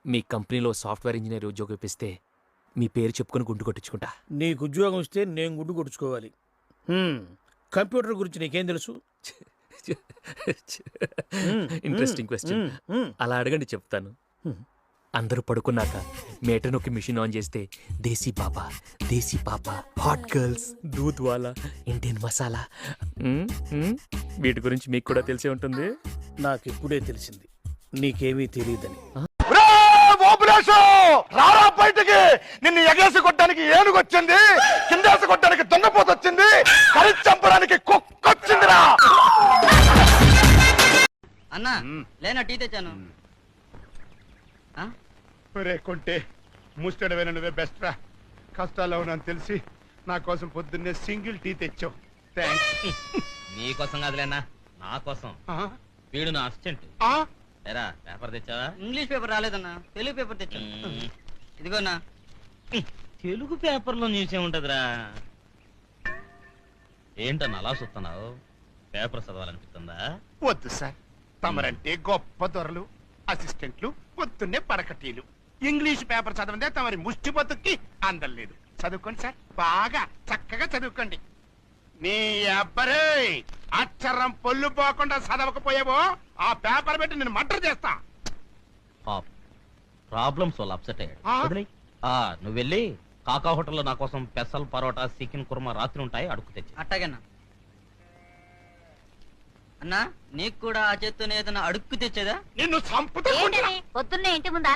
మీ కంపెనీలో software engineer ఉద్యోగం ఇప్పిస్తే మీ పేరు చెప్పుకొని గుండు కొట్టించుకుంటా. నీకు ఉద్యోగం ఇస్తే నేను గుడ్డు కొట్టుకోవాలి. కంప్యూటర్ గురించి నీకేం తెలుసు? Interesting question. అలా అడగండి చెప్తాను. అందరూ పడుకున్నాక మీటర్ నొక్కి మిషన్ ఆన్ చేస్తే దేశీ పాపా హాట్ గర్ల్స్ దూద్ వాలా ఇండియన్ మసాలా వీటి గురించి మీకు కూడా తెలిసే ఉంటుంది. నాకు ఇప్పుడే తెలిసింది నీకేమీ తెలియదని. రారా బయటికి, నిన్ను ఎగేసి కొట్టడానికి ఏనుగొచ్చింది, కిందేసి కొట్టడానికి దొంగపోతొచ్చింది, కరి చంపడానికి కుక్కొచ్చిందిరా. అన్నా లేనా టీ తెచ్చాను. ఒరే కొంటే ముస్టడమైన నువ్వే బెస్ట్ రా. కష్టాల్లో ఉన్నాను తెలిసి నా కోసం పొద్దున్నే సింగిల్ టీ తెచ్చావు. థ్యాంక్స్. నీకోసం కాదులేనా, నా కోసం. వీడు నా అసిస్టెంట్. ఎరా పేపర్ తెచ్చావా? ఇంగ్లీష్ పేపర్ రాలేదన్నా, తెలుగు పేపర్ తెచ్చాను. ఇదిగోనా. తెలుగు పేపర్లో న్యూస్ ఏముంటదిరా? ఏంటన్నా అలా చూస్తున్నావు? పేపర్ చదవాలనిపిస్తుందా? వద్దు సార్, తమరంటే గొప్ప దొరలు, అసిస్టెంట్లు, పొద్దున్నే పడకటీలు. ఇంగ్లీష్ పేపర్ చదవందే తమరి ముష్టి బతుక్కి అందలేదు. చదువుకోండి సార్, బాగా చక్కగా చదువుకోండి. నీ అబ్బరే అక్షరం పొల్లు పోకుండా చదవకపోయేవో ఆ పేపర్ పెట్టి నేను మర్డర్ చేస్తా. ప్రాబ్లమ్స్ వాళ్ళు అప్సెట్ అయ్యాడు. నువ్వు వెళ్ళి కాకా హోటల్లో నా కోసం పెసల్ పరోటా చికెన్ కుర్మా రాత్రి ఉంటాయి, అడుగు తెచ్చి. అట్టాగన్నా. అన్నా నీకు కూడా ఆ చేత్తోనే ఏదైనా అడుక్కు తెచ్చేదా? నిన్ను చంపుతా. పొద్దున్నే ఇంటి ముందు